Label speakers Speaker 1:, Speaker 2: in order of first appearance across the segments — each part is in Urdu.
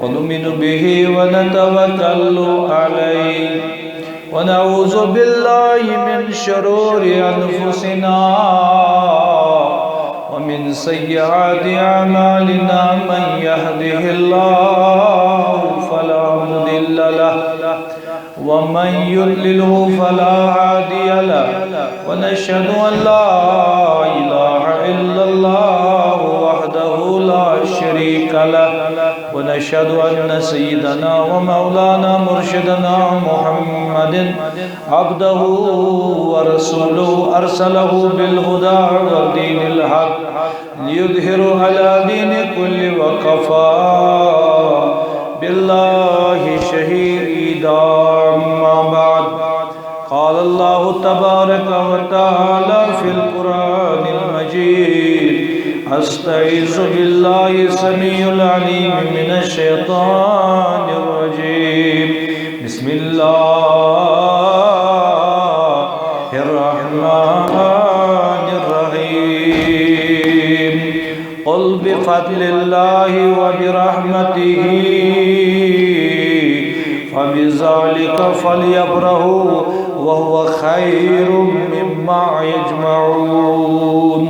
Speaker 1: ونؤمن به ونتوكل عليه ونعوذ بالله من شرور أنفسنا ومن سيئات أعمالنا من يهده الله فلا مضل له ومن يضلله فلا هادي له ونشهد أن لا إله إلا الله وحده لا شريك له ونشهد أن سيدنا ومولانا مرشدنا محمد عبده ورسوله أرسله بالهدى ودين الحق ليظهر على دين كل وكفى بالله شهيدا. أما بعد قال الله تبارك وتعالى في القرآن المجيد أستعيذ بالله السميع العليم من الشيطان الرجيم بسم الله الرحمن الرحيم قل بفضل الله وبرحمته فبذلك فليفرحوا وهو خير مما يجمعون.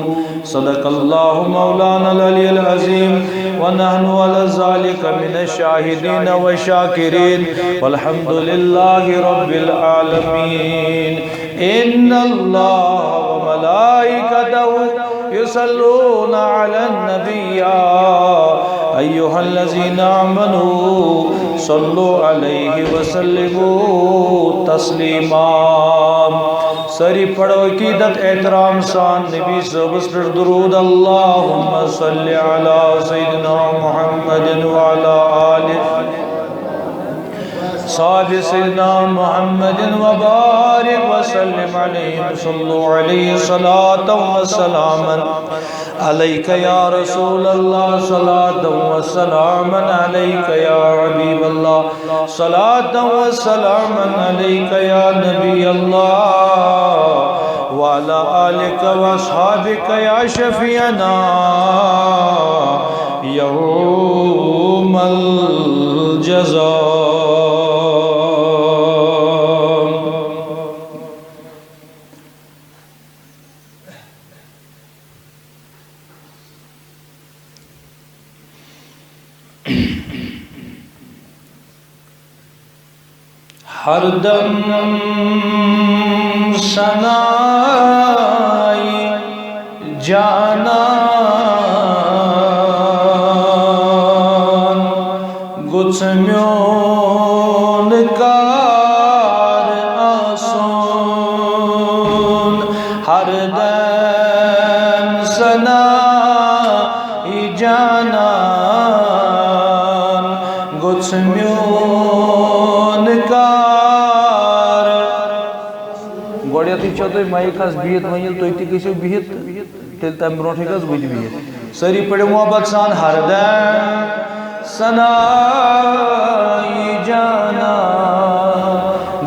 Speaker 1: صدق الله مولانا العلي العظيم ونحن على ذلك من الشاهدين والشاكرين والحمد لله رب العالمين. إن الله وملائكته يصلون على النبي أيها الذين آمنوا صلوا عليه وسلموا تسلیما. سری پڑھو عقیدت احترام سان نبی صبح پر درود. اللہم صلی علی سیدنا محمد وعلا آل صحاب سیدنا محمد وبارک وسلم علیہم. صلو علیہ صلاة وسلاما علیک یا رسول اللہ صلاة وسلاما علیک یا حبیب اللہ صلاة وسلاما علیک یا نبی اللہ وعلى آلك وأصحابك يا شفيعنا يوم الجزاء. ہر دم سنائی جانان گچمیون کار آسون. ہر دم سنائی جانان گچمیون کار. گوڑیتی چھو تو مائک ہاس بیت ونیل تو ایتی کسی بیت تیل تیم برونٹی کس بجھ بیت. سری پڑے محبت سان ہر دم سنائی جانا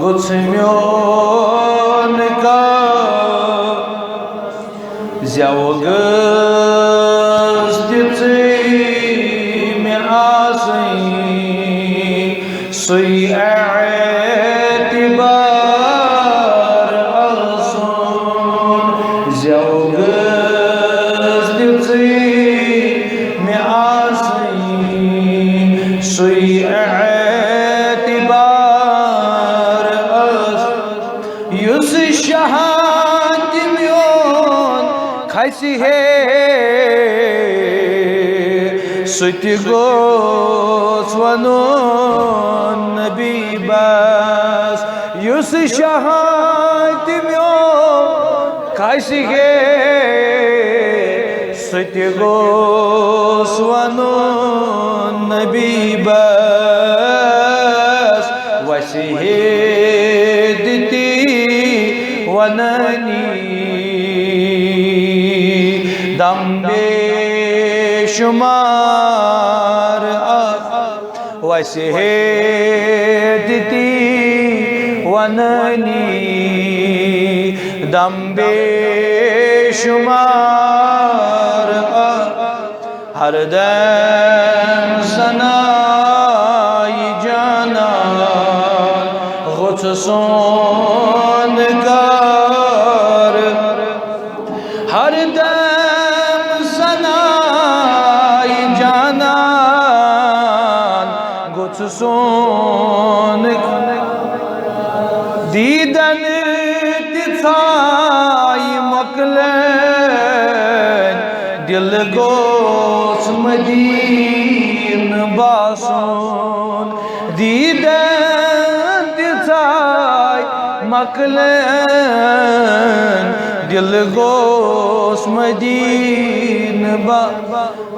Speaker 1: گچمیون کا زیو گز دیتی میں آسیں سوئی اعتبار ارسون. زیو گز دیتی میں آسیں سوئی اعتبار ارسون. یس شہاد میون کھسی ہے ستی گوس ونون نبی بس. یس شہاد میون کھسی ہے ستی گوس ونون نبی بس وسیحتی وننی دم بے شمار وسیحتی وننی دم بے شمار ہر دم سنائی جانا غص سون کار ہر دم سنائی جانا غص سون دیدن تھائی مکلین دل گوس مدین باسون دیدن تھائی مکلین دل گوس مدین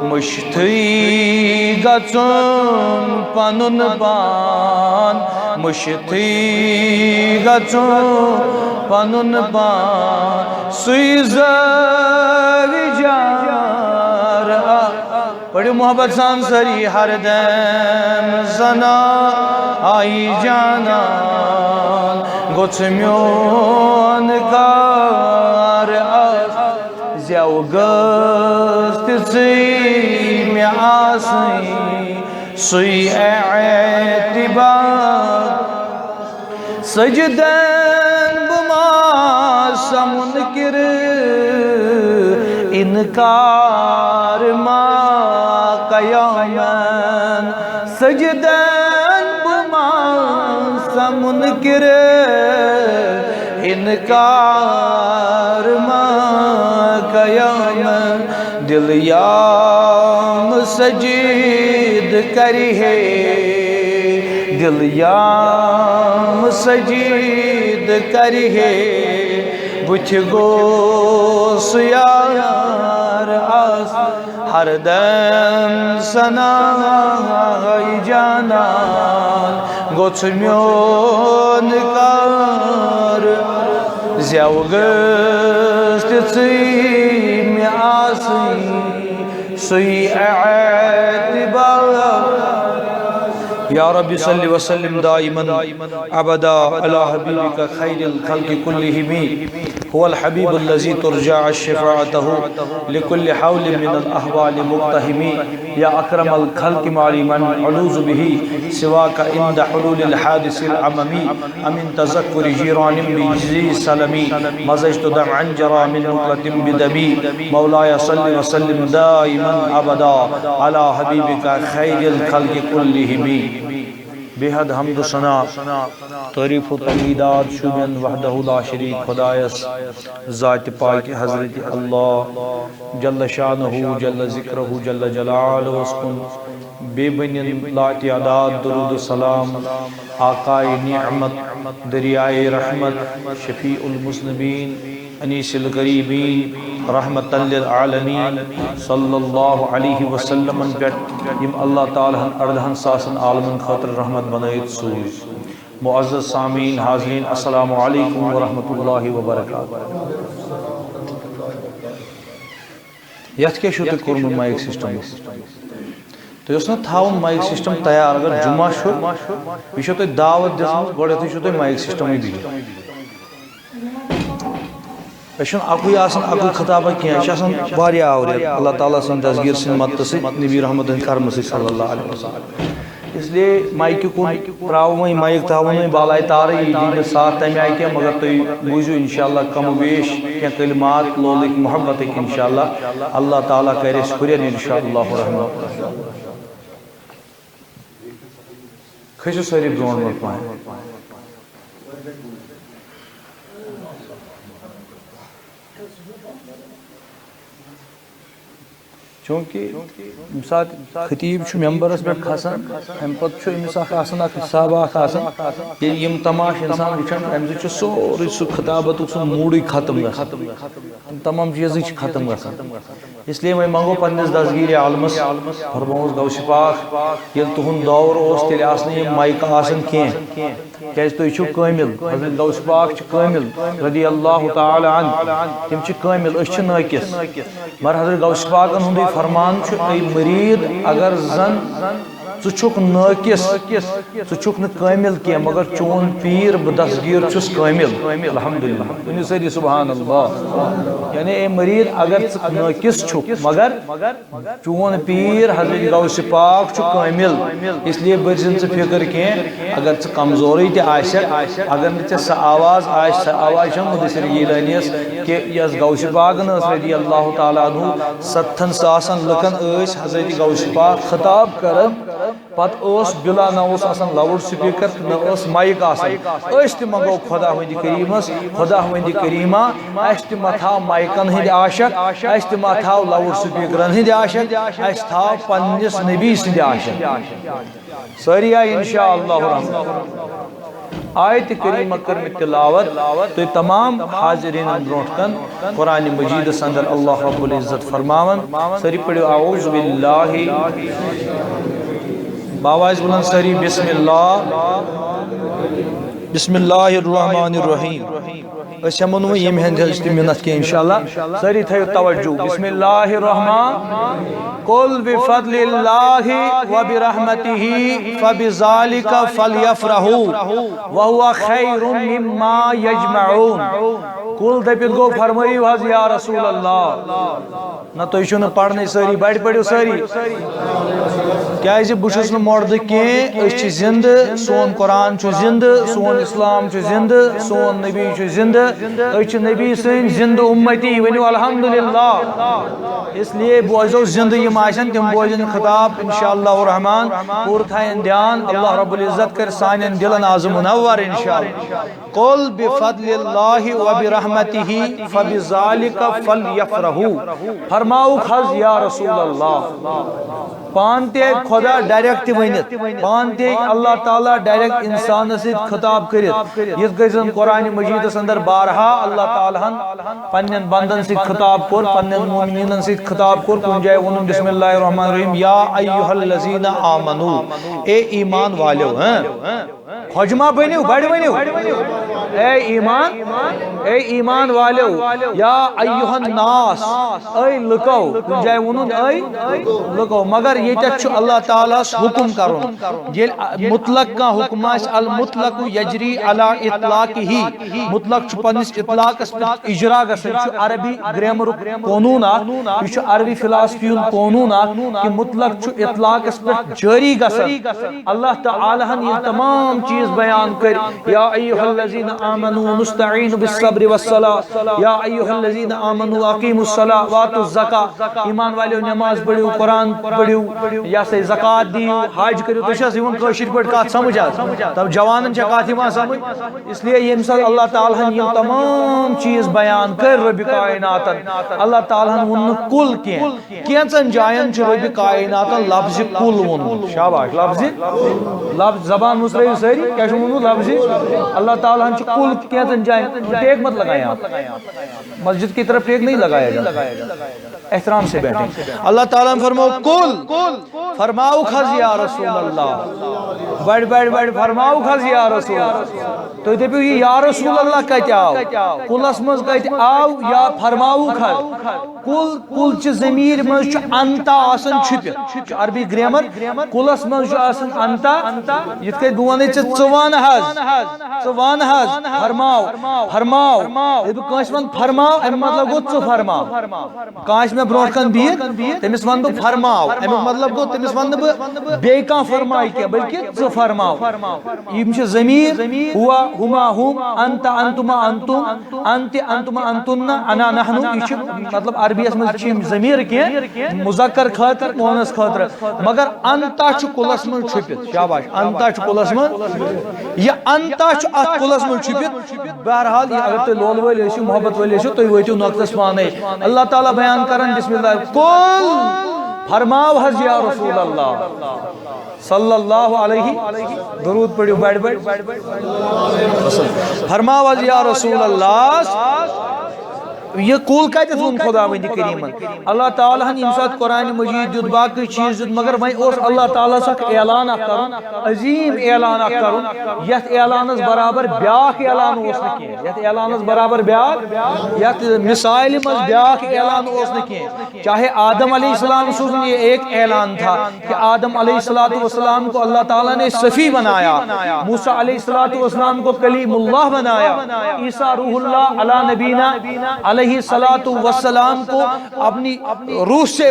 Speaker 1: مشتری گژھُن پنُن پان مشتری گژھُن پنُن پان سُے زٲوِجار پڑھو محبت سان سری ہر دم زنا آئی جانان گوٚژھ میون کار زٮ۪و گٔژھ تِژٕے مےٚ آسٕنۍ سُے اعتبار سجدن بہٕ ما سمُنکر انکار ما قیامن سجدن بہٕ ما سمُنکر انکار ما قیامن دل یام سجد کری ہے دل یام سجد کری ہے بُتھِ گوٚژھ یار آس ہر دم سنائی جانان گوٚژھ میون کار زٮ۪و گٔژھ تِژٕے مےٚ آسٕنۍ سُے اعتبار یا رب صلی وسلم دائما ابدا علی حبیبک خیر الخلق كلهم هو الحبیب الذي ترجع شفاعته لكل حول من الاحوال مقتحم یا اکرم الخلق معلما علوذ به سواك عند حلول الحادث العممی امن تذکر جیران بجزی سلمی مزجت دمعا جرى من مقلة بدمی مولاي صلی وسلم دائما ابدا علی حبیبک خیر الخلق كلهم بے حد حمد و ثنا تعریف و تمجیدات شوبین وحدہ لا شریک خدایس ذات پاک حضرت اللہ جل شانہ جل ذکرہ جل جلالہ اسکن بے بنین لا تعداد درود و سلام آقائے نعمت دریائے رحمت شفیع المذنبین انیس الغریبین رحمت للعالمین صلی اللہ علیہ وسلم یم اللہ تعالیٰ اردہن ساسن عالمن خاطر رحمت بنائیت سوز معزز سامعین حاضرین السلام علیکم ورحمۃ اللہ وبرکاتہ یتھ کیا چھو تُہۍ کوٚرمُت مایک سسٹم تُہۍ اوس نا تھاوُن مایک سسٹم تیار اگر جمعہ چھُ یہِ چھو تۄہہِ دعوت دِژمٕژ گۄڈنیٚتھٕے چھو تۄہہِ مایک سسٹمٕے بِہِتھ اکوئی آسان اکوئی خطابہ کیا واریاہ آوریر اللہ تعالیٰ سن دستگیر سن مدد سے نبی رحمت کرم سے صلی اللہ علیہ وسلم اس لیے مائک کن تراو میں مائک تھاون میں بالائے تارے یہ دین ساتھ تمہیں آئی کیا مگر تو بوزو انشاءاللہ کم و بیش کیا کلمات لولک محبت ایک انشاءاللہ اللہ تعالیٰ کرے شکرین انشاءاللہ رحمت کھسو ساری برون مر پائیں چونکہ سات خطیب ممبرس پہ کھسان ام پتہ امس حساب یم تماش انسان وچان ام سوری سہ خطابت سہ موڈی ختم گھان تمام چیز ختم گھان اس لیے میں منگو پنس دستگیر عالمس فرموس غوث پاک یل تہند دور اس تیل آسن مائکہ آسن کینہ کیاز تھی چھو کامل حضرت غوث پاک کامل رضی اللہ تعالی عنہ تم کامل اس ناقص مگر حضرت غوث پاکن ہند فرمان اے مرید اگر زن ژھک ناقص ژھک کامل کی مگر چون پیر بہ دستگیر چھس کامل الحمدللہ ونیو ساری سبحان اللہ یعنی اے مرید اگر ناقص چھک مگر چون پیر حضرت غوث پاک چھ کامل اس لیے برزن ژ فکر کی اگر ژ کمزوری تہ آسک اگر نہ سہ آواز آس سہ آواز مدثر گیلانیس کہ یس غوث پاکن رضی اللہ تعالیٰ عنہ 70 ساسن لکن حضرت غوث پاک خطاب کرن پت بلا نہ لاؤڈ سپیکر نہ مائک تہ منگو خدا ہند کریمس خدا ہند کریمہ اس تہ مہ تھاو مائکن ہند عاشق اس تہ مہ تھاو لاؤڈ سپیکرن ہند عاشق اس تھاو پنس نبی سند عاشق ساری آئی انشاءاللہ الرحمن آیت کریمہ کرم تلاوت تو تمام حاضرین برونٹ کن قرآن مجید اندر اللہ رب العزت فرماون سری پڑھو اعوذ باللہ باواز بلند سری بسم اللہ الرحمن الرحیم اس ہمنو یم ہند ہستی منت کی انشاءاللہ سری تھیو توجہ بسم اللہ الرحمن قل بفضل اللہ وبرحمتہ فبذالک فلیفرحوا وهو خیر مما یجمعون قل دپت گو فرمائیو حض یا رسول اللہ نہ تو یہ نہ پڑھنے ساری بڑھ پڑھو ساری کیا بہس نا مرد کی زند سون قرآن زند سون اسلام زند سون نبی زند نبی سن زند امتی ونیو الحمدللہ اس لیے بوزو زند یم آسن تم بوزن خطاب انشاءاللہ الرحمن پور تھائن دھیان اللہ رب العزت کر سانن دلن آز منور انشاءاللہ قل بفضل اللہ وبرحمتہ فبذالک فلیفرحوا فرماؤ خز یا رسول اللہ پانتے خدا ڈائریکٹ ونت پانتے اللہ تعالیٰ ڈائریکٹ انسان سے خطاب کرت یہ گزن قرآن مجید اندر بارہا اللہ تعالیٰ پنن بندن سے خطاب کر پنن مومنین سے خطاب کر کن جائے ونن بسم اللہ الرحمن الرحیم یا ایہا الذین آمنو اے ایمان والو خجمہ بنیو بڑھ بنیو اے ایمان والو یا ایہا الناس اے لکو کن جائے ونن اے لکو مگر یہ اللہ تعالیٰ حکم کرن مطلق کا حکم المطلق یجری علی اطلاق ہی مطلق پنس اطلاق اجرا گھن عربی گرامر قانون یہ عربی فلاسفی قانون کہ مطلق اطلاق جاری گھن اللہ تعالیٰ یہ تمام چیز بیان کر یا ایہا الذین آمنوا نستعین بالصبر والصلاة یا ایہا الذین آمنوا اقیموا الصلاة واتوا الزکاة ایمان والے نماز پڑھو قرآن پڑھو یا سے زکات دیو حج کرو تو شاہ سیون کشیر پڑھ کات سمجھا تب جوانن چا کات ہی سمجھ اس لیے یہ مثال اللہ تعالیٰ یہ تمام چیز بیان کر رب کائناتن اللہ تعالیٰ ون کل کینچن جائن چھ رب کائناتن لفظ کل ون شاباش لفظ زبان مسرائیو ساری کیا شو ونو لفظ اللہ تعالیٰ چھ کل کینچن جائن ٹیک مت لگایا مسجد کی طرف ٹیک نہیں لگایا جا احترام سے بیٹھیں اللہ تعالیٰ فرماؤ کل فرماؤ خز یا رسول اللہ بڑھ فرماؤ خز یا رسول اللہ تو دپیو یہ یا رسول اللہ کت آو کلس مز کت آو یا فرماؤ خز کل چھ ضمیر مز چھ انتا آسن چھپت عربی گرامر کلس مز چھ آسن انتا یت کہ بونے چھ ژوان حز فرماؤ دپیو کانس من فرماؤ امی مطلب گو ژ فرماؤ کانس میں برونٹ کن بہت تمس ون بہ فرماؤ امیک مطلب گو تمس ون بہ بی کان فرمائی کی بلکہ ژ فرماؤ یم چھ ضمیر ہوا ہما ہم انت انتما انتم انت انتما انتن انا نحن یہ مطلب عربی اس مز چھ ضمیر کی مذکر خاطر مؤنث خاطر مگر انتا چھ کلس من چھپت شاباش انتا چھ کلس من یہ انتا چھ ات کلس من چھپت بہرحال یہ اگر تو لول ول محبت ول تو ویتو نقطس پانے اللہ تعالی بیان کرن بسم اللہ قل فرماو حض یا رسول اللہ صلی اللہ علیہ درود پڑھو بڑھ بڑھ فرماو حض یا رسول اللہ یہ کول کتھ ون خدا وند کریمن اللہ تعالیٰ ہن یم سات قرآن مجید دیت باقی چیز دیت مگر وہیں اوس اللہ تعالیٰ سک اعلان کرن عظیم اعلان کرن یت اعلانس برابر بیاکھ اعلان اوس نہ کینہ یت اعلانس برابر بیاکھ یت مثال مز بیاکھ اعلان اوس نہ کینہ چاہے آدم علیہ السلام سوزن یہ ایک اعلان تھا کہ آدم علیہ السلام کو اللہ تعالیٰ نے صفی بنایا موسیٰ علیہ السلام کو کلیم اللہ بنایا عیسیٰ روح اللہ علی نبینا علیہ والسلام کو اپنی روح سے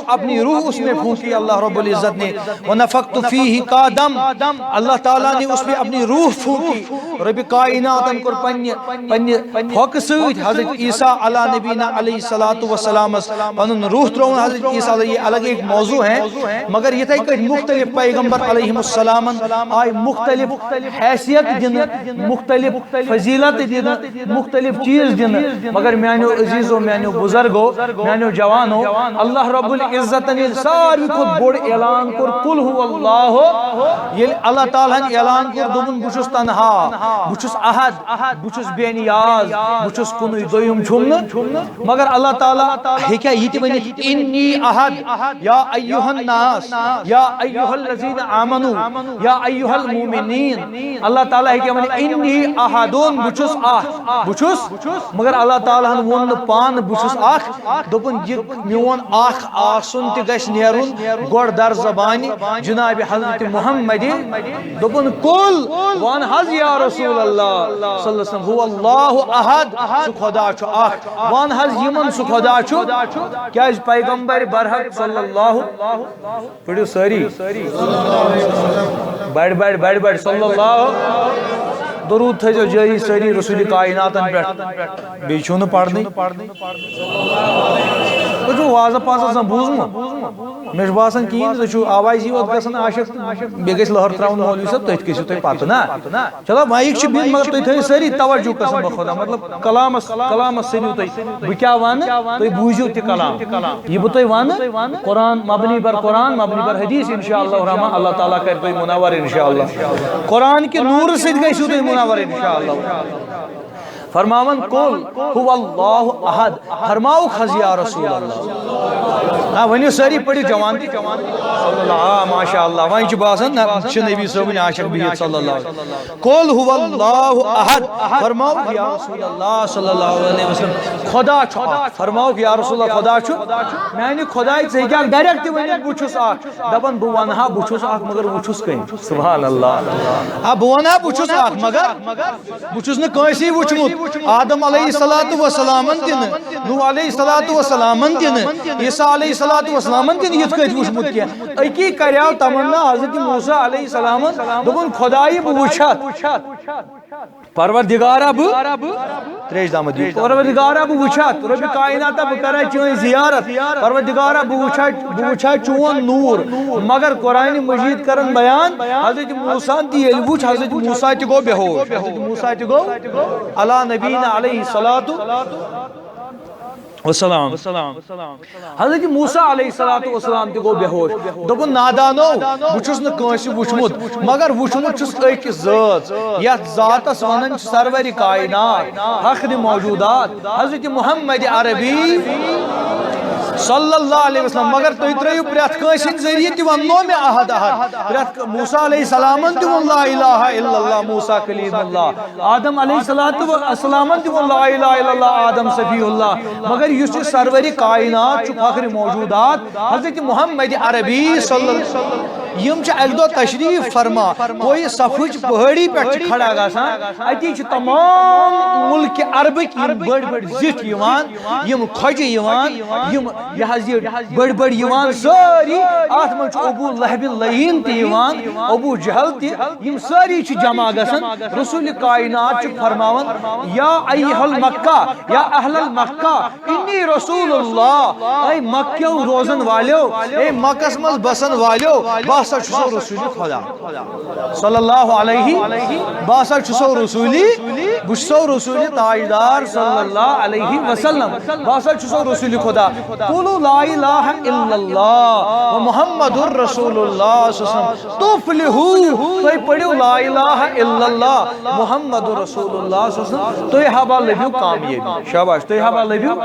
Speaker 1: اپنی روح اس میں پھونکی اللہ رب العزت نے وَنَفَقْتُ فِيهِ قَادَمْ اللہ تعالیٰ نے اس میں اپنی روح پھونکی رب کائنات ان کو پنی حق سوید حضرت عیسیٰ علی نبینا علیہ السلام پنن روح ترون حضرت عیسیٰ علیہ یہ الگ ایک موضوع ہے مگر یہ تھا کہ مختلف پیغمبر علیہ السلام آئی مختلف حیثیت دن مختلف فضیلت دن مختلف چیز دن مگر میانو عزیزو میانو بزرگو میانو جوانو اللہ رب العزت نے ساروی خود بڑ اعلان کر قل هو اللہ یہ اللہ تعالیٰ نے اعلان کر دوبن بچس تنہا بچس احد بچس بے نیاز بچس کنوی دویم چھمن مگر اللہ تعالیٰ ہکیا یہ تی ونی انی احد یا ایوہ الناس یا ایوہ الذین آمنوا یا ایوہ المومنین اللہ تعالیٰ ہکیا ونی انی احدون بچس بچس مگر اللہ تعالیٰ ون پان بچس دپن میون آسن تہ گژھِ نیرن گۄڈٕ در زبانی جناب حضرت محمد دپن کل وان حض یا رسول اللہ صلی اللہ علیہ وسلم هو اللہ احد سہ خدا چھ اخ وان حض یمن سہ خدا چھ کیاز پیغمبر برحق صلی اللہ پڑھو ساری بڑھ صلی اللہ درود تھے جو جاری سری رسول کائنات بی چھو نہ پڑھنی تو جو واضح پاسا سن بوزم مش باسن کین تو چھو آواز یہ وقت گسن عاشق بی گیس لہر تراؤن مولوی صاحب تیت کسی تیت پاتو نا چلو مائک چھ بین مگر تیت سری توجہ قسم بخدا مطلب کلام سنیو تیت بکیا وان تو بوزیو تی کلام یہ بتوی وان قرآن مبنی بر قرآن مبنی بر حدیث انشاءاللہ الرحمن اللہ تعالیٰ کر تو منور انشاءاللہ قرآن کے نور سے گئی سو تو منور انشاءاللہ فرماون قل هو اللہ احد فرماؤ خز یا رسول اللہ ہاں ونیو ساری پڑھی جوان صلی اللہ ماشاءاللہ وہیں چھ باسن چھ نبی صاحب عاشق بہت صلی اللہ علیہ وسلم قل هو اللہ احد فرماؤ یا رسول اللہ صلی اللہ علیہ وسلم خدا چھو فرماؤ یا رسول اللہ خدا چھو میں نے خدای سے کیا ڈائریکٹ ونی بچس اخ دپن بو ونہا بچس اخ مگر بچس کہیں سبحان اللہ اب ونہا بچس اخ مگر بچس نہ کیسی وچمت آدم علیہ السلام دن نوح علیہ السلام دن عیسیٰ علیہ السلام دن یہ کت وچمت کیا اکی کریاو تمنا حضرت موسیٰ علیہ السلام دپن خدای بو وچھت پروردگارا بو تریش دامت دی پروردگارا بو وچھت رب کائنات بو کرا چون زیارت پروردگارا بو وچھت چون نور مگر قرآن مجید کرن بیان حضرت موسیٰ دی وچھ حضرت موسیٰ تی گو بے ہوش حضرت موسیٰ تی گو علی نبینا علیہ السلام حضرت موسیٰ علیہ السلام تی گو بے ہوش دپن نادانو بچس نہ کانسی وچمت مگر وچمت چھس ایک ذات یت ذاتس ونن سرور کائنات فخر موجودات حضرت محمد عربی صلی اللہ علیہ وسلم مگر تو ترایو پرت کانسن ذریعہ تی ونو میں احد پرت موسیٰ علیہ السلام تی ون لا الہ الا اللہ موسیٰ کلیم اللہ آدم علیہ السلام تی ون لا الہ الا اللہ آدم صفی اللہ مگر یس سروری کائنات چھ فخر موجودات حضرت محمد عربی صلی اللہ علیہ وسلم یم چھ اک دو تشریف فرما کوئی صفچ پہاڑی پہ کھڑا گژھان اتی چھ تمام ملک عربک بڑ بڑ زٹھ یوان یم کھجہ یوان یم یہ بڑ بڑ یوان ساری ات من چھ ابو لہب اللعین تی یوان ابو جہل تی یم ساری چھ جمع گژھان رسول کائنات چھ فرماون یا ایھا المکہ یا اہل المکہ انی رسول اللہ اے مکہ روزن والیو اے مکس مز بسن والیو بس باسا چھسو رسول خدا صلی اللہ علیہ باسا چھسو رسولی بشسو رسول تاجدار صلی اللہ علیہ وسلم باسا چھسو رسول خدا قولوا لا الہ الا اللہ و محمد الرسول اللہ صلی اللہ علیہ وسلم تفلحو تو پڑھو لا الہ الا اللہ محمد الرسول اللہ صلی اللہ علیہ وسلم تو یہ حبا لبیو کامیابی شاباش تو یہ حبا لبیو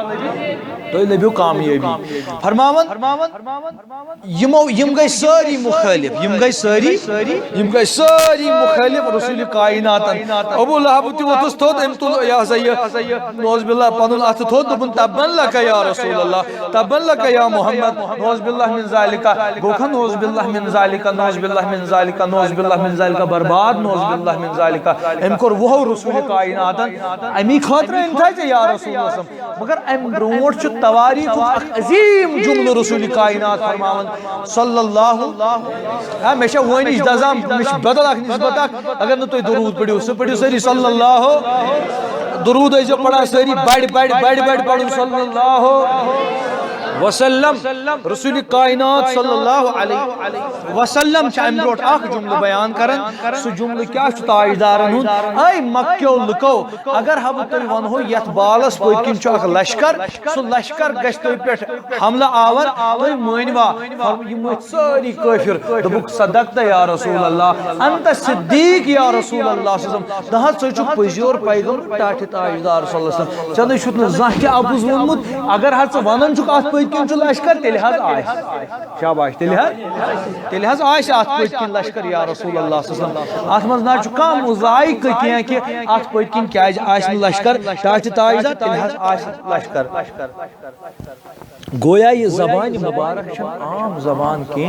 Speaker 1: تو یہ لبیو کامیابی فرماون یم گئی ساری مخالف یم گئی ساری مخالف رسول کائنات ابو لہب تی وتس تھود ام تل یا سید نوز باللہ پنن اتھ تھود دبن تبن لک یا رسول اللہ تبن لک یا محمد نوز باللہ من ذالک گوکھا نوز باللہ من ذالک نوز باللہ من ذالک نوز باللہ من ذالک برباد نوز باللہ من ذالک ام کور وہ رسول کائنات امی خاطر انتھا یا رسول اللہ مگر ام برونٹ چ تواریخ عظیم جملہ رسول کائنات فرماون صلی اللہ ہمیشہ ونش دزام مش بدل اخ نسبت اگر نہ تو درود پڑھو سہ پڑھو ساری صلی اللہ درود ایجو پڑھا ساری بڑ پڑھو صلی اللہ وسلم رسول کائنات صلی اللہ علیہ وسلم ام بروٹ اخ جملہ بیان کرن سہ جملہ کیا تاجدارن ہند اے مکیو لکو اگر ہم تھی ونہو یت بالس پت کن اخ لشکر سہ لشکر گژھِ تھی پہ حملہ آور تھی مانوا یم ساری کافر دبک صدقت یا رسول اللہ انت صدیق یا رسول اللہ صلی اللہ علیہ وسلم دہت ژٕ چھُکھ پٔزیور پیغمبر ٹاٹھِ تاجدار صلی اللہ علیہ وسلم ژےٚ چھُتھ نہٕ زانٛہہ تہِ اپُز ووٚنمُت اگر حظ ژٕ ونان چھُکھ اتھ پٔتۍ کِنۍ چھُ لشکر تیٚلہِ حظ آسہِ شاباش تیٚلہِ حظ آسہِ اتھ پٔتۍ کِنۍ لشکر یا رسول اللہ صلی اللہ علیہ وسلم اتھ منٛز نہ چھُ کانٛہہ مُذایقہٕ کینٛہہ کہِ اتھ پٔتۍ کِنۍ کیازِ آسہِ نہٕ لشکر ٹاٹھِ تاجدار تیٚلہِ حظ آسہِ لشکر گویا یہ زبان مبارک چھن عام زبان کی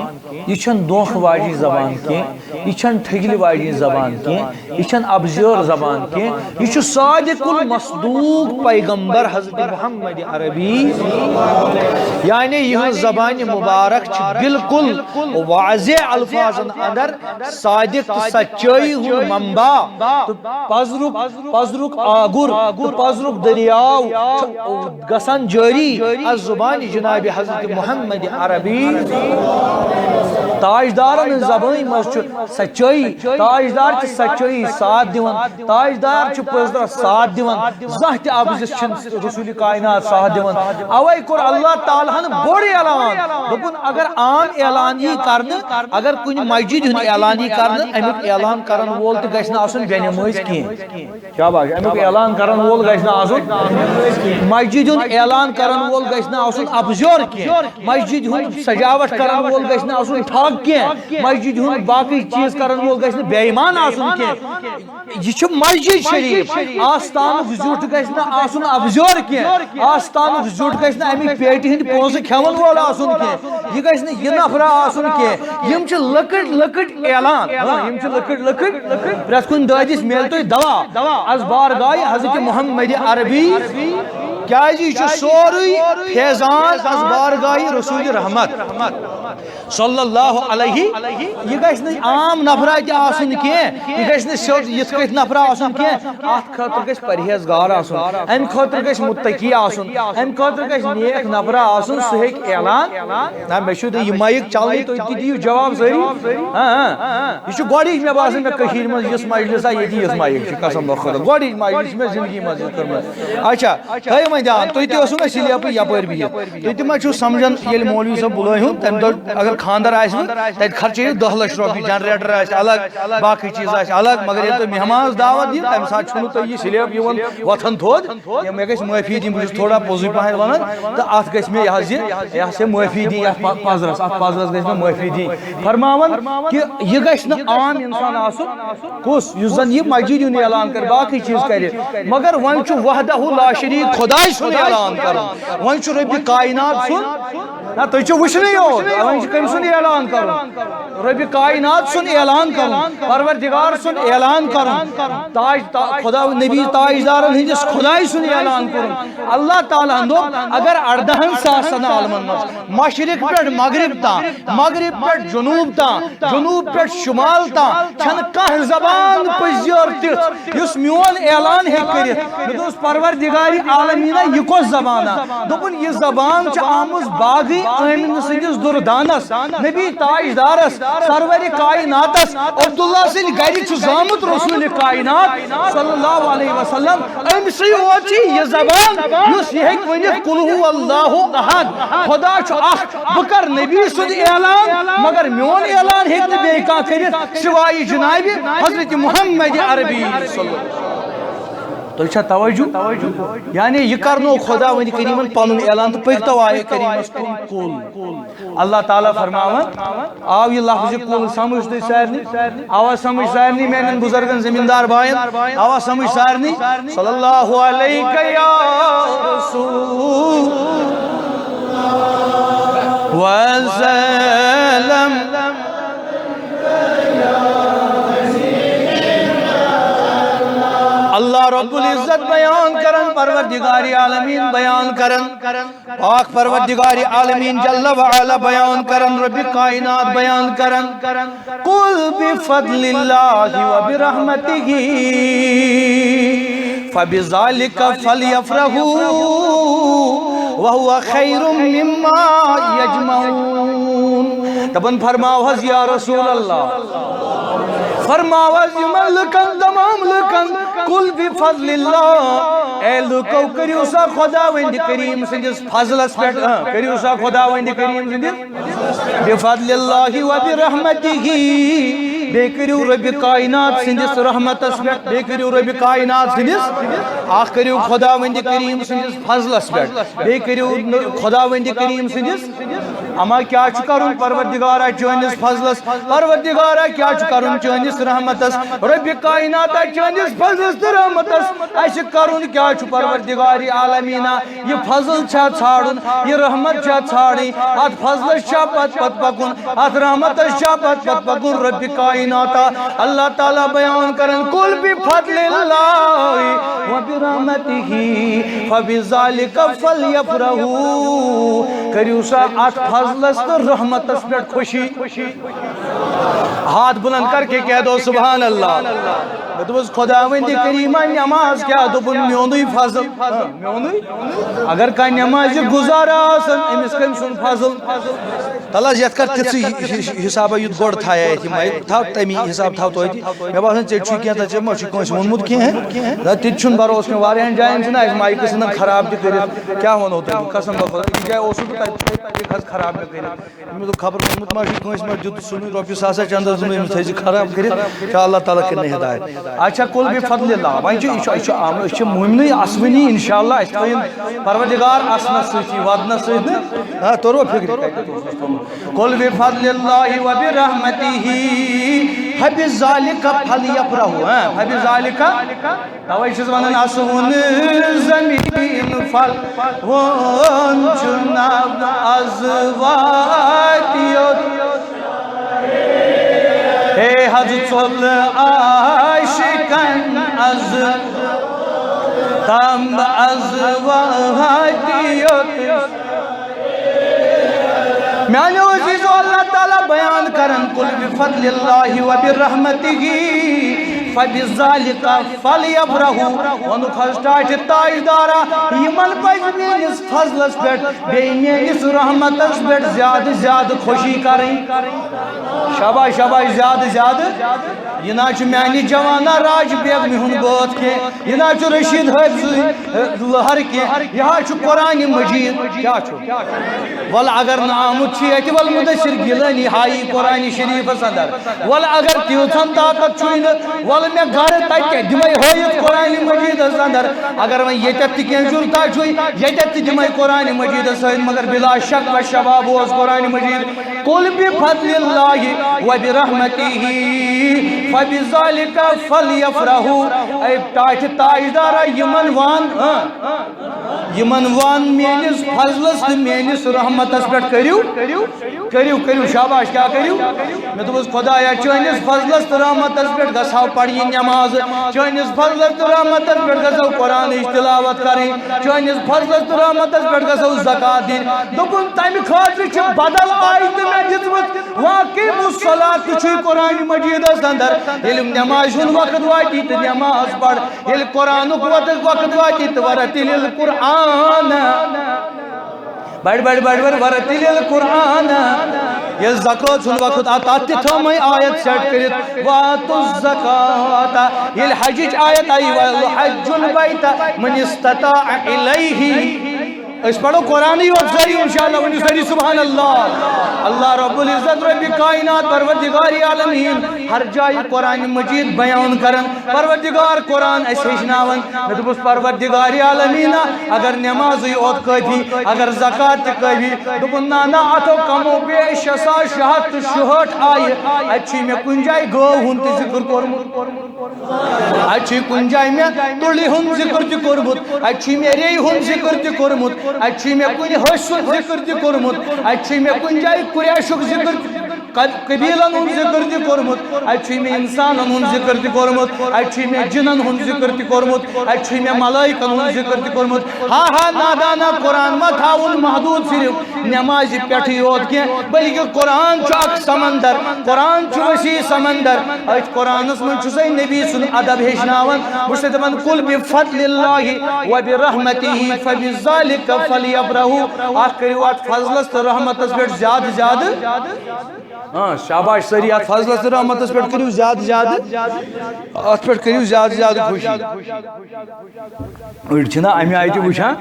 Speaker 1: یہ چھن دھوکھ واجی زبان کی یہ چھن ٹھگلی واجی زبان کی یہ چھن ابزور زبان کی یہ چھ صادق المصدوق پیغمبر حضرت محمد عربی یعنی یہ زبان مبارک چھ بالکل واضح الفاظن اندر صادق سچائی ہن منبع تو پزرک آگر تو پزرک دریاو گسن جاری از زبان جناب حضرت محمد عربی تاجدارن زبان مز سچائی تاجدار چھ سچائی ساتھ دیوان تاجدار چھ پزر ساتھ دیوان زانٛہہ تہِ ابزس چھن رسول کائنات ساتھ دیوان اوے کور اللہ تعالیٰ ہن بوڑ اعلان دوپن اگر عام اعلان یہ کرن اگر کن مسجد ہن اعلان یہ کرن امیک اعلان کرن وول تہ گژھِ نہ آسن بینمٲز کینٛہہ شاباش امیک اعلان کرن وول گژھِ نہ آسن مسجد ہن اعلان کرن وول گژھِ نہ آسن ابزور کینٛہہ مسجد ہن سجاوٹ کرن وول گژھِ نہ آسن ٹھگ کینٛہہ مسجد ہن باقی چیز کرن وول گژھِ نہ بے ایمان آسن کینٛہہ یہ چھ مسجد شریف آستانُک زیُٹھ گژھِ نہ آسن ابزور کینٛہہ آستانُک زیُٹھ گژھِ نہ امیک پیٹہِ ہٕنٛدۍ پونٛسہٕ کھٮ۪وَن وول آسن کینٛہہ یہ گژھِ نہ یہ نفرا آسن کینٛہہ یم چھ لۄکٕٹۍ اعلان یم چھ لۄکٕٹۍ پرٛٮ۪تھ کُنہِ دٲدِس میلہِ تۄہہِ دوا از بارگاہ حضرت محمد عربی کیازِ یہ چھ سورُے فیضان از بارگاہ رسول رحمت صلی اللہ علیہ یہ گژھِ نہ عام نفرا تہِ آسن کینٛہہ یہ گژھِ نہ سیوٚد یِتھ کٔٹھۍ نفرا آسن کینٛہہ اتھ خٲطرٕ گژھِ پرہیزگار آسن امہِ خٲطرٕ گژھِ متقی آسن امہِ خٲطرٕ گژھِ نیک نفرا آسن سُہ ہیٚکہِ اعلان نہ مےٚ چھُ یہِ مایِک چلنٕے تُہۍ تہِ دِیِو جواب سٲری یہ چھُ گۄڈٕنِچ مےٚ باسان مےٚ کٔشیٖرِ منٛز یُس مجلس ییٚتہِ یُس مایِک چھِ قسم خۄدا گۄڈٕنِچ مجلس مےٚ زندگی منٛز کٔرمٕژ اچھا تھٲیِو وۄنۍ دھیان تُہۍ تہِ ٲسوٕ مےٚ سِلیپٕے یپٲرۍ بِہِتھ تُہۍ تہِ ما چھُو سمجھان ییٚلہِ مولوی صٲب بُلٲے ہُن تمہِ دۄہ اگر خاندر آسہِ تتہِ خرچٲیِو 10 لچھ رۄپیہِ جنریٹر آسہِ الگ باقٕے چیٖز آسہِ الگ مگر ییٚلہِ تُہۍ مہمانس دعوت دِیِو تمہِ ساتہٕ چھُنہٕ تۄہہِ یہِ سِلیپ یِوان وۄتھان تھوٚد مےٚ گژھِ معٲفی دِنۍ بہٕ چھُس تھوڑا پوٚزُے پہن ونان تہٕ اتھ گژھِ مےٚ یہِ حظ یہِ ہسا معٲفی دِنۍ اتھ پزرس گژھِ مےٚ معٲفی دِنۍ فرماون کہِ یہِ گژھِ نہٕ عام انسان آسُن کُس یُس زن یہِ مسجد ہُنٛد اعلان کرِ باقٕے چیٖز کرِ مگر وۄنۍ چھُ وحدہ لا شریٖک خۄداے سُنٛد اعلان کرُن وۄنۍ چھُ رۄبہِ کائنات سُنٛد نہ تُہۍ چھِو وٕچھنٕے یوت وۄنۍ چھُ کٔمۍ سُنٛد اعلان کرُن رۄبہِ کائنات سُنٛد اعلان کرُن پروردگار سُنٛد اعلان کرُن خدا نبی تاجدارن ہٕنٛدِس خۄداے سُنٛد اعلان کرُن اللہ تعالیٰ ہن دوٚپ اگر 18,000 عالمن منٛز مشرق پٮ۪ٹھ مغرب تام مغرب پٮ۪ٹھ جنوب تام جنوب پٮ۪ٹھ شمال تام چھنہٕ کانٛہہ زبان پٔزیور تِژھ یُس میون اعلان ہیٚکہِ کٔرِتھ مےٚ دوٚپُس پروردگارِ عالمیٖنا یہِ کۄس زبانہ دوٚپُن یہِ زبان چھِ آمٕژ باغٕے آمِنہٕ سٕنٛدِس دُردانس دانس نبی تاجدارس سرور کائناتس عبداللہ سن گری زامت رسول کائنات صلی اللہ علیہ وسلم امسی وچی یہ زبان یس یہ ونت قل هو اللہ احد خدا اخ بکر نبی سن اعلان مگر میون اعلان ہیک بے کا کرت سوائے جناب حضرت محمد عربی صلی اللہ علیہ وسلم تو چھا توجہ یعنی یہ کرنو خدا ون کریمن پنن اعلان تو پکتو آئے کریمس کل اللہ تعالیٰ فرماون آو یہ لفظ کل سمجھ تو سارنی آوا سمجھ سارنی میرن بزرگن زمیندار بائن آوا سمجھ سارنی صلی اللہ علیہ یا رسول وسلم اللہ رب العزت بیان کرن پروردگار عالمین بیان کرن پاک پروردگار عالمین جل وعلا بیان کرن رب کائنات بیان کرن قل بفضل اللہ وبرحمتہ فبذالک فلیفرحوا وهو خیر مما یجمعون تبن فرماو حض یا رسول اللہ فرماو حض یمن لکن تمام لکن قل بفضل اللہ اے لکو کریو سا خدا وند کریم سندس فضلس پیٹ کریو سا خدا وند کریم سندس بفضل اللہ وبرحمتہ بے کریو رب کائنات سندس رحمتس پیٹ بے کریو رب کائنات سندس آخ کریو خدا وند کریم سندس فضلس پیٹ بے کریو خدا وند کریم سندس اما کیا چھ کرن پروردگارا چونس فضلس پروردگارا کیا چھ کرن چونس رحمتس رب کائنات چونس فضلس رحمتس اس کرن کیا چھ پروردگار عالمینا یہ فضل چھا چھاڑن یہ رحمت چھا چھاڑی ات فضلس چھا پت پت پکن ات رحمتس چھا پت پت پکن رب کائنات اللہ تعالی بیان کرن قل بفضل اللہ وبرحمتہ فبذالک فلیفرحوا کریو سا ات فضلس تو رحمتس پیٹ خوشی ہاتھ بلند کر کے کہہ دو سبحان اللہ دس خدا وند کریمہ نماز کیا دپن میونی فضل میونی اگر کا نماز گزارا آسن امس کم سن فضل تلا یت کر تھی حساب یت گوڑ تھایا یہ تھا تمی حساب تھا تو مے باسان ژے چھ کینٛہہ تہ ما چھ کٲنٛسہِ ووٚنمُت کینٛہہ نہ تہِ چھُنہٕ بروس مےٚ واریاہن جاین چھُنہ اَسہِ مایکہٕ ژھٕنان خراب تہِ کٔرِتھ کیٛاہ وَنو تۄہہِ قسم بخدا أکِس جایہِ اوسُس بہٕ تَتہِ حظ خراب مےٚ کٔرِتھ أمۍ دوٚپ خبر ووٚنمُت ما چھُ کٲنٛسہِ ما دیُت سُنٕے رۄپیہِ ساسا چندس دوٚپ أمِس تھٲیزِ خراب کٔرِتھ کیٛاہ اللہ تعالیٰ کٔرِنَے ہدایت اچھا قل بفضل اللہ وۄنۍ چھُ آمُت أسۍ چھِ مُہِمنٕے اسوٕنی انشاءاللہ اَسہِ تھٲیِن پروردگار اسنس سۭتی ودنس سۭتۍ نہٕ توٚروا فِکرِ کتہِ اوس تھوٚمُت قل بفضل اللہ وبرحمتہ فبذالک فلیفرحوا فبذالک توے چھُس ونان اسوُن زمین پھل وون چھُ نب از واتیوت ہے حض ژوٚل عاشقن از تم از واتیوت میانیو عزیزو اللہ تعالیٰ بیان کرن قل بفضل اللہ وبرحمتہ فبذالک فلیفرحوا ونک حض ٹاٹھ تاجدارا یمن پز میانس فضلس پیٹھ بیٚیہِ میانس رحمتس پیٹھ زیادٕ زیادٕ خوشی کرٕنۍ شاباش شاباش زیادٕ زیادٕ یہ نا چھ میانی جوانا راج بیگمہِ ہُنٛد بٲتھ کینٛہہ یہ نا چھ رشید حٲفظ لہر کینٛہہ یہ چھ قرآن مجید کیا چھ ول اگر نامت چھ یتہِ ول مدثر گیلانی ہایی قرآن شریفس اندر ول اگر تیوتھن طاقت چھُے نہٕ ول مے گھر تتہِ دِمے ہٲیِتھ قرآن مجیدس اندر اگر وۄنۍ ییٚتٮ۪تھ تہِ کینٛہہ ضروٗرتا چھُے ییٚتٮ۪تھ تہِ دِمے قرآن مجیدس ہٲیِتھ مگر بلا شک و شباب اوس قرآن مجید قل بفضل اللہ وبرحمتہ فبذالک فلیفرحوا اے ٹاٹھ تاجدارا یمن وان میانس فضلس تو میانس رحمتس پیٹھ کریو شاباش کیا کریو میں دوپس خدایا چٲنِس فضلس تو رحمتس پیٹھ گژھو پڑھٕنۍ نماز چٲنِس فضلس تو رحمتس پیٹھ گژھو قرآنٕچ تلاوت کرٕنۍ چٲنِس فضلس تو رحمتس پیٹھ گژھو زکات دِنۍ دوٚپُن تمہِ خٲطرٕ چھِ بدل آیتہِ مےٚ دِژمٕژ واقعی الصلاۃ تہِ چھُے قرآن مجیدس اندر ییٚلہِ نمازِ ہُنٛد وقت واتی تہٕ نماز پر ییٚلہِ قرآنُک وقت واتی تہٕ ورتِل القرآن بڑ ورتل القرآن یل زکات ہن وقت آت تھمے آیت سیٹ کرت واتو الزکات یل حجچ آیت آئی وحج البیت من استطاع الیہ اس پڑھو قرآن ہی وقت ساری انشاءاللہ ونی ساری سبحان اللہ اللہ رب العزت رب کائنات پروردگار عالمین ہر جائے قرآن مجید بیان کرن پروردگار قرآن اس ہشناون میں تو بس پروردگار عالمین اگر نماز اوت کافی اگر زکات کافی دپن نانا اتو کمو بیش سا شہت شہٹ آئے اچھی میں کن جائے گو ہن تے ذکر کرمت اچھی کن جائے میں تڑی ہن ذکر تے کرمت اچھی میں ری ہن ذکر تے کرمت اچھی میں کن حسن ذکر تے کرمت اچھی میں کن جائے قریشک ذکر قبیلن ہن ذکر تے کرمت اچھی میں انسانن ہن ذکر تے کرمت اچھی میں جنن ہن ذکر تے کرمت اچھی میں ملائکن ہن ذکر تے کرمت ہاں ہاں نادانا قرآن ما تھاون محدود صرف نماز پیٹھی یوت کی بلکہ قرآن چھ اک سمندر قرآن چھ وسیع سمندر اچ قرآنس من چھسے نبی سن ادب ہشناون بس دپن قل بفضل اللہ وبرحمتہ فبذلک فلیفرحوا اخ کریو ات فضلس تو رحمتس پیٹھ زیادہ زیادہ ہاں شاباش سری ات فضلس تو رحمتس پیٹھ کریو زیادہ زیادہ ات پیٹھ کریو زیادہ زیادہ خوشی اڑ چھنا امی آیت وچھان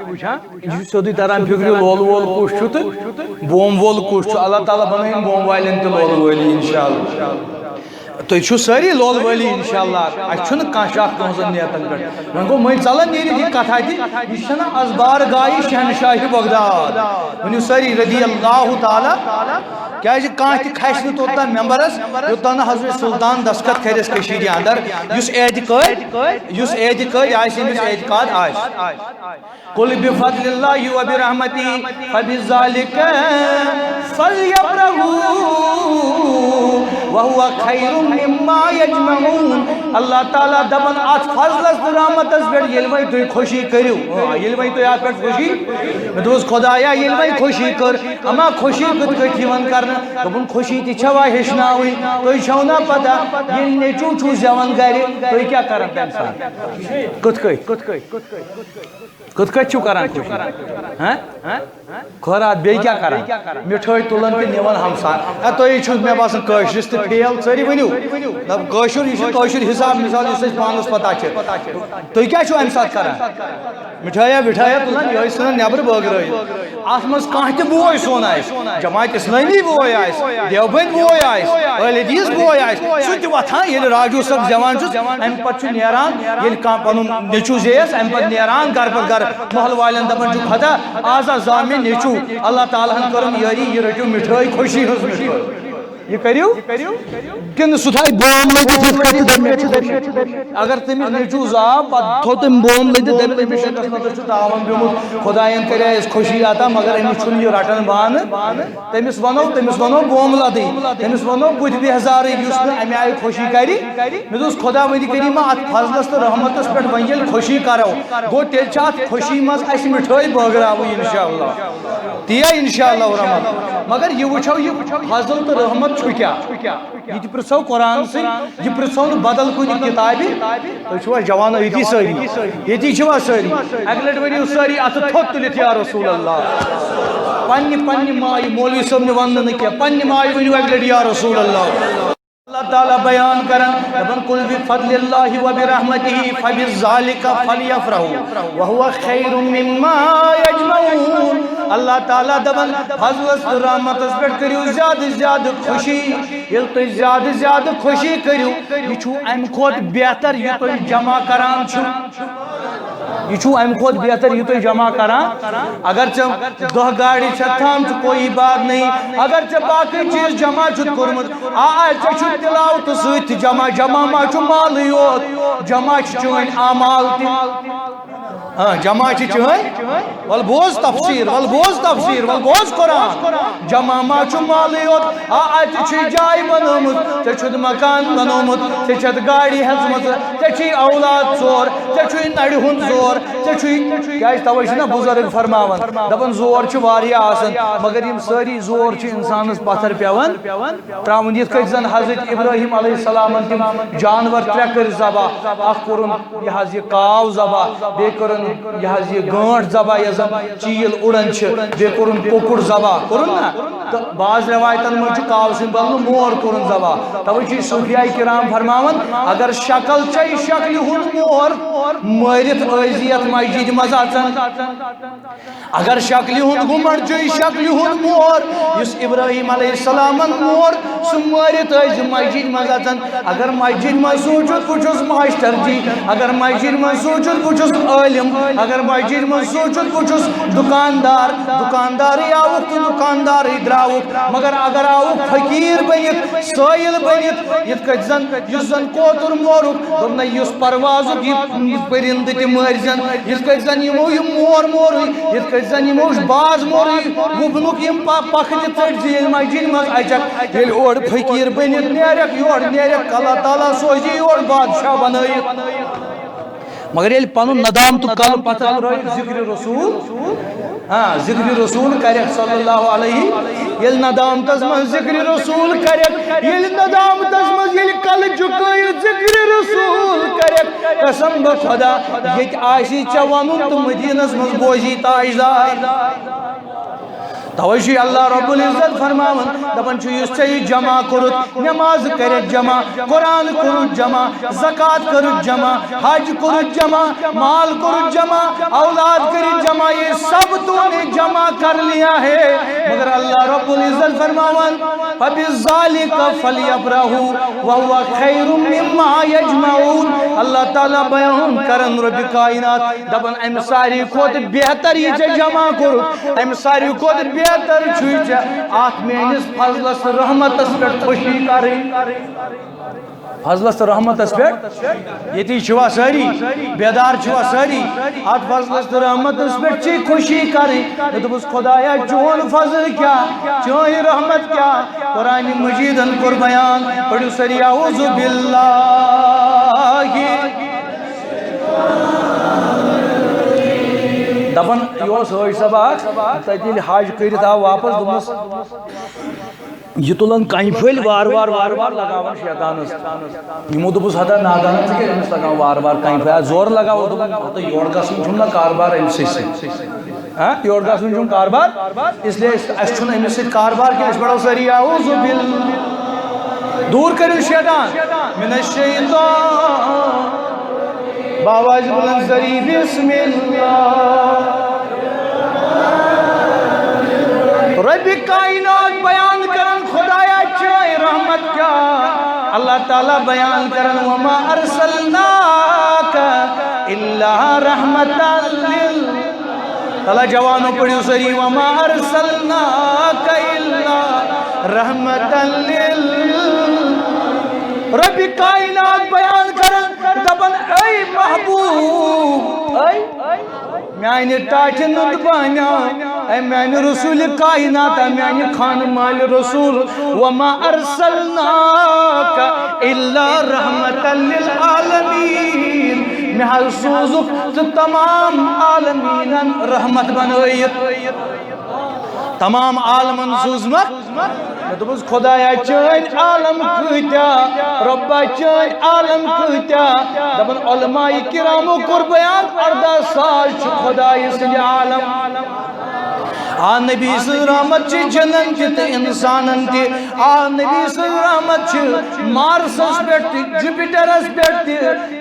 Speaker 1: یہ سیودی تران فکر لول وول کس چھ تو بوم وول کس چھ اللہ تعالیٰ بنائیں بوم والین تو لول ولی انشاءاللہ تو یہ ساری لول ولی انشاءاللہ اچھن کان شاخ تہذن نیتن پہ وۄنۍ گوٚو مٔنٛزۍ ژلان نیرِتھ یہِ کتھا تہِ یہِ چھنہ ازبار گاہی شہنشاہی بغداد ؤنِو سٲری رضی اللہ تعالیٰ کیازِ کانٛہہ تہِ کھسہِ نہٕ توٚتام ممبرس یوٚتام نہٕ حضرت سلطان دستخط کھرٮ۪س کٔشیٖرِ اندر یُس اعتقاد آسہِ ییٚمِس اعتقاد آسہِ قل بفضل اللہ وبرحمتہ فبذلک فلیفرحوا وهو خیر مما یجمعون اللہ تعالیٰ دپن ات فضلس تو رحمتس پہ یل وی تھی خوشی کرو یل وی تھی ات پہ خوشی میں دوس خدایا یل وی خوشی کر اما خوشی کت کت یوان کرنا دپن خوشی تی چھوا ہشناوی تھی چھو نا پتہ یل نیچو چھو زیوان گھر تھی کیا کرن تم سات کت چھو کران خوشی ہاں خورات بی کیا کران مٹھائی تلن تہ نوان ہمسا تھی چھو مے باسان کاشرس تہ فیل ساری ونیو کاشر یہ کاشر حساب مثال اس پانس پتہ تھی کیا چھو ام سات کران مٹھایا وٹھایا تلان یہ ژھنان نبر بٲگرٲیِتھ ات مز کانٛہہ تہِ بوے سون آسہِ جماعت اسلامی بوے آسہِ دیوبند بوے آسہِ اہل حدیث بوے آسہِ سُہ تہِ وۄتھان ییٚلہِ راجو صٲب زیوان چھُس امہِ پتہٕ چھُ نیران ییٚلہِ کانٛہہ پنُن نیٚچوٗ زیس امہِ پتہٕ نیران گرٕ پتہٕ گرٕ محل والٮ۪ن دپان چھُ خدا آز زاو مےٚ نیٚچوٗ اللہ تعالیٰ ہن کٔرٕم یٲری یہِ رٔٹِو مِٹھٲے خوشی ہٕنٛز مِٹھٲے یہ کریو کن سُتھاے بوم لگت اگر تمس نیچو زاو پتہ تھو تم بوم لگت تمس شکس مطلب چھ تاون بیومت خداین کرے اس خوشی عطا مگر امس چھن یہ رٹن بان تمس ونو بوم لدی تمس ونو بُتھ بہزار یس امی آئی خوشی کری مے دوس خدا وندی کریم ات فضلس تو رحمتس پہ ون خوشی کرو گو تیل چھ خوشی مز اس مٹھائی بٲگراو انشاءاللہ تیا انشاءاللہ رحمت مگر یہ وچھو یہ فضل تو رحمت کیا یہ پرسو قرآن سے یہ پرسو بدل کن کتابی تھی جوان یہ ساری یہ ساری اکہ لٹ ورو ساری ات تھوت تلت یا رسول اللہ پنہ مائی مولوی صاحب نے ون کی پنہ مائی ورو اکہ لٹ یا رسول اللہ اللہ تعالیٰ بیان کرن دپن قل بفضل اللہ وبرحمتہ فبذلک فلیفرحوا وهو خیر مما یجمعون اللہ تعالیٰ دپن فضلس تو رحمتس پہ کریو زیادہ زیادہ خوشی یل تھی زیادہ زیادہ خوشی کریو یہ چھو ام کھوت بہتر یہ تھی جمع کران چھو یہ چھو ام کھوت بہتر یہ تھی جمع کران اگر دہ گاڑی تھام کوئی بات نہیں اگر باقی چیز جمع کورمت دلاو تو ست جمع ما چھو مال یوت جمع چون اعمال جمع چون ول بوز تفسیر ول بوز قرآن جمع ما چھو مال یوت جائے بنومت ژےٚ مکان بنومت ژےٚ گاڑی ہزمت ژےٚ اولاد ژور ژےٚ نڑِ ہُنٛد زور کیا توے نا بزرگ فرماون دپن زور واریاہ آسان مگر یم ساری زور انسانس پتھر پیوان تراون یت کچھ زن حضرت ابراہیم علیہ السلام تم جانور ترے کر ذبح اخ کورن یہ کاو ذبح بی کورن یہ گانٹ ذبح یہ زن چیل اڑان بی کورن ککر ذبح کورن نا تو بعض روایتن من کاو سن بدل مور کورن ذبح توے صوفیاء کرام فرماون اگر شکل چھ شکل ہند مور مارت عزیت مسجد مز اچان اگر شکل ہند گمٹ چھ شکل ہند مور اس ابراہیم علیہ السلام مور سہ مارت مسجد مز اچان اگر مسجد من سوچت بچس ماسٹر جی اگر مسجد من سوچت بچس عالم اگر مسجد من سوچت بچس دکاندار دکانداری آوک تو دکانداری دراوک مگر اگر آوک فقیر بنت سائل بنت یت کچھ زن یس زن کوتر مورک دپنا یس پروازک یہ پرند تہ مارزن یت کچھ زن یمو یم مور مور یت کچھ زن یمو باز مور وبنک یم پکھ ژٹ زیل مسجد مز اچک یل اور فقیر بنت نیرک یور نیرک اللہ تعالیٰ سوزی یور بادشاہ بنائت مگر یل پن ندام تو کل پتہ ذکر رسول ہاں ذکر رسول کرک صلی اللہ علیہ یل ندام تز من ذکر رسول کرک یل ندام تز من یل کل جکائر ذکر رسول کرک قسم بخدا یت آسی چا ونن تو مدینس من بوزی تاجدار توجہ اللہ رب العزت فرماون دپن یس ژے جمع کورت نماز کرت جمع قرآن کورت جمع زکات کرت جمع حج کرت جمع مال کرت جمع اولاد کرت جمع یہ سب تو نے جمع کر لیا ہے مگر اللہ رب العزت فرماون فبذالک فلیفرحوا وهو خیر مما یجمعون اللہ تعالیٰ بیان کرن رب کائنات دپن ام ساری کھوت بہتر یہ جمع کورت ام ساری کھوت بہتر چھوچ آت مینس فضلس رحمتس پہ خوشی کریں فضلس رحمتس پہ یہ چھوا ساری بیدار چھوا ساری آت فضلس رحمتس پہ چی خوشی کریں دپس خدایا چون فضل کیا چون رحمت کیا قرآن مجید پر بیان پڑھو سری اعوذ باللہ دپن یہ ہوش سبق تیل حج کرت آو واپس دمس یہ تلن کن پھل وار وار وار وار لگاون شیطانس یمو دپس ہتا نادان ژٕ امس لگاو وار وار کن پھل زور لگاو دپن یور گژھُن چھُم نا کاربار امس سۭتۍ یور گژھُن چھُم کاربار اس لیے اس چھُنہٕ امس سۭتۍ کاربار کینٛہہ أسۍ پڑھو سٲری اعوذ باللہ دور کٔرِو شیطان من الشیطان باواز بلند سری بسم اللہ رب کائنات بیان کرن خدایا چاہے رحمت کیا اللہ تعالیٰ بیان کرن وما ارسلناک الا رحمتا لل تعالیٰ جوانوں پڑھو سری وما ارسلناک الا رحمتا لل رب کائنات بیان کرن دپن اے محبوب میانہ ٹاٹھ نند بانا اے میانہ رسول کائنات میانہ خان مال رسول وما ارسلناک الا رحمتا للعالمین میں سوزک تمام عالمین رحمت بنائیت تمام عالمن سوزمت دپس خدایا چٲنۍ عالم کۭتیاہ رۄبا چٲنۍ عالم کۭتیاہ دپن علماء کرامو کوٚر بیان 18,000 چھُ خدایہِ سٕنٛدِ عالم آ نبی سٕنٛز رحمت چھِ جنن تہِ تہٕ انسانن تہِ آ نبی سٕنٛز رحمت چھِ مارسس پٮ۪ٹھ تہِ جُپِٹرس پٮ۪ٹھ تہِ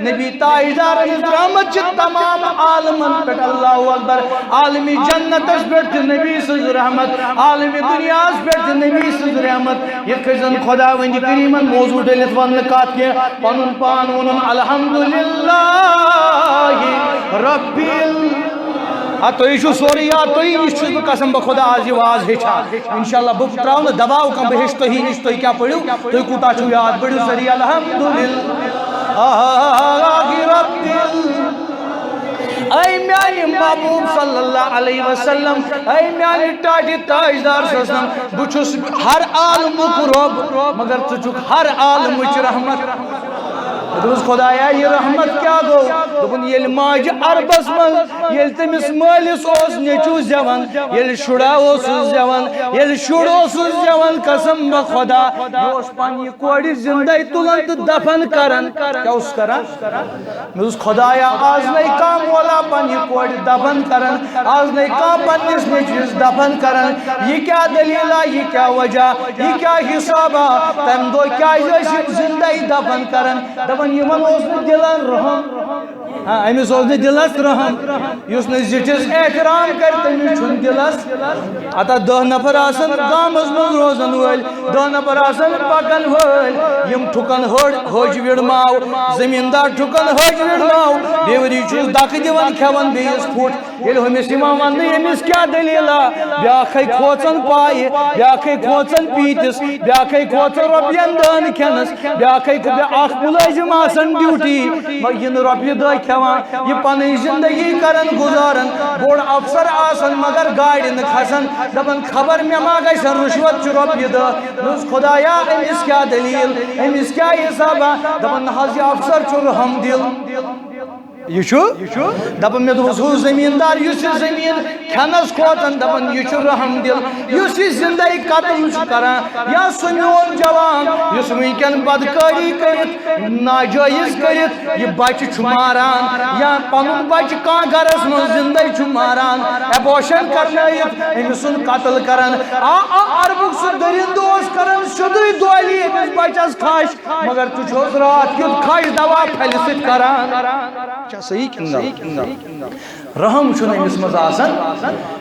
Speaker 1: نبی تاجدارن ہٕنٛز رحمت چھِ تمام عالمن پٮ۪ٹھ اللہ اکبر عالمی جنتس پٮ۪ٹھ تہِ نبی سٕنٛز رحمت عالمی دُنیاہس پٮ۪ٹھ تہِ نبی سٕنٛز رحمت یِتھ کٔنۍ زن خدا ونہِ کریٖمن موضوع ڈٔلِتھ وننہٕ کتھ کینٛہہ پنُن پان ووٚنُن الحمدللہ رب تُہۍ چھُو سورُے یاد تُہی نِش چھُس بہٕ قسم بخدا آز یہِ واز ہیٚچھان انشاءاللہ بہٕ ترٛاو نہٕ دباو کانٛہہ بہٕ ہیٚچھٕ تُہی نِش تُہۍ کیٛاہ پٔرِو تُہۍ کوٗتاہ چھُو یاد پٔرِو سٲری الحمدللہ رب اے میانہِ محبوب صلی اللہ علیہ وسلم اے میانہِ ٹاٹہِ تاجدار سسلم بہٕ چھُس ہر عالمُک رۄب مگر ژٕ چھُکھ ہر عالمٕچ رحمت دوس خدایا یہ رحمت کیا گو دپن یل ماج عربس من یل تمس مالس اوس نیچو زیون یل شڑا اوس زیون یل شڑ اوس زیون قسم بخدا یہ پنہ کور زندہ تلان تو دفن کران کیا اس کران دوس خدایا آز نہیں کا مولا پنہ کور دفن کران آز نہیں کا پنس نیچوس دفن کران یہ کیا دلیل یہ کیا وجہ یہ کیا حساب تم دو کیا زندہ دفن کران دپن یمن اوس دلان رحم امس اوس دلس رحم اس زٹھس احترام کر تمس چھن دلس اتا 10 نفر آسن گامس من روزن ول 10 نفر آسن پکن ول یم ٹھکن ہوج وڑماو زمیندار ٹھکن ہوج وڑماو دیوری چھس دک دیوان کھیون بیس پھٹ یل ہمس یما ون امس کیا دلیل بیاکھے کھوچن پائے بیاکھے کھوچن پیتس بیاکھے کھوچن رۄپین دان کھینس بیاکھے اخ ملازم آسن ڈیوٹی ین رۄپیہ دہ کھیوان یہ پن زندگی کرن گزارن بوڑ افسر آسن مگر گاڑی نہ کھسن دپن خبر مے ما گژھن رشوت چھ رۄپیہ دہ دوس خدایا امس کیا دلیل امس کیا حساب دپن حظ یہ افسر چھ رحم دل یہ دپن مے دوس ہو زمیندار یس زمین کھنس کھوتن دپن یہ رحم دل یس زندگی قتل کران یا سہ میون جوان یس ونکن بدکاری کرت ناجائز کرت یہ بچہ چھ ماران یا پنن بچہ کان گرس من زندگی چھ ماران ایبوشن کرنائت امس قتل کران عربک سہ درند کران سیودے دولی امس بچس کھش مگر تو چھوس رات کیت کھش دوا پھلست کران صحیح رحم چھن امس مز آسان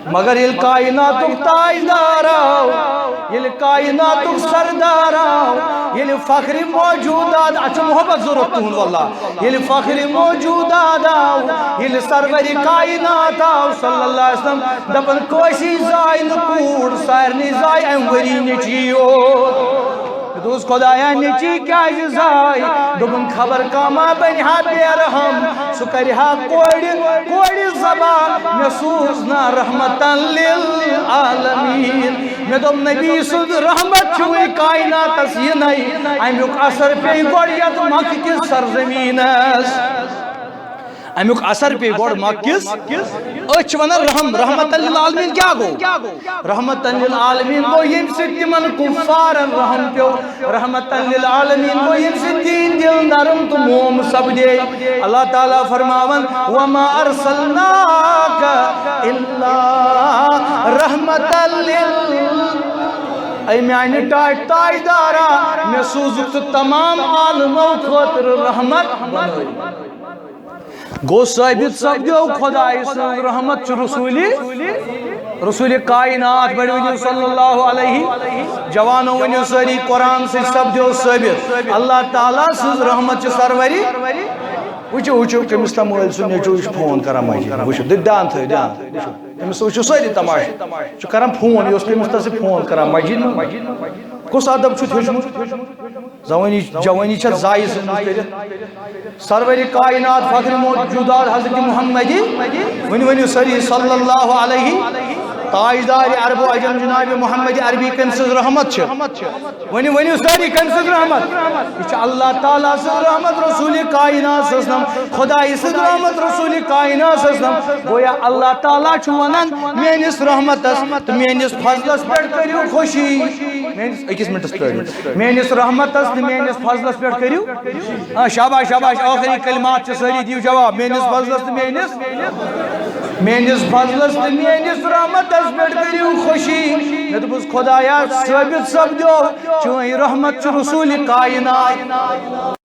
Speaker 1: مگر یل کائنات تاجدار آو یل کائنات سردار آو یل فخر موجودات اچھا محبت ضرورت تہن واللہ یل فخر موجودات آو یل سرور کائنات آو صلی اللہ علیہ وسلم دپن کوشی زائی نکوڑ سارنی زائی اموری نچیو دوس خدایا نیچی کیا زائی دپن خبر کاما بنہا بے رحم سہ کرہا کوڑ زبان مے سوزنا رحمتا للعالمین مے دپ نبی سند رحمت چھوئی کائناتس یہ نہیں امیک اثر پی گوڑ یت مکہ کس سرزمینس امیک اثر پی گوڑ مکہ کس اچھ ونن رحم رحمتا للعالمین کیا گو رحمتا للعالمین گو یم ست من کفارن رحم پیو رحمتا للعالمین گو یم ست دین دل نرم تو موم سب دے اللہ تعالیٰ فرماون وما ارسلناک الا رحمتا اے میانی تاجدارا میں سوزت تمام عالموں خاطر رحمت بنوئی گو ثابت سپدو خدای سن رحمت چھ رسول کائنات بڑی ونیو صلی اللہ علیہ جوانو ونیو ساری قرآن سے سپدو ثابت اللہ تعالیٰ سن رحمت چھ سروری وچو کمس تمویل سن نیچو فون کرا مجھے وچو دان تھے دان کمس وچو ساری تماش چھ کرم فون یوس کمس تسی فون کرا مجھے کس ادب چھ تھوچمت جوانی چھ زائی سن سروری کائنات فخر موجودات حضرت محمدی ونیو سری صلی اللہ علیہ تاجدار عرب و عجم جناب محمد عربی کنسز رحمت چھ ونیو ساری کنسز رحمت یہ اللہ تعالیٰ سے رحمت رسول کائنات سسنم خدای سے رحمت رسول کائنات سسنم گویا اللہ تعالیٰ چھ ونن مینس رحمت تو مینس فضلس پیٹ کریو خوشی اکیس منٹس پیڑو مینس رحمت تو مینس فضلس پیٹ کریو شاباش شاباش آخری کلمات چھ ساری دیو جواب مینس فضلس تو مینس فضلس تو مینس رحمت پیٹ کریو خوشی میں تو خدایا ثابت سپدو چون رحمت چھ رسول کائنات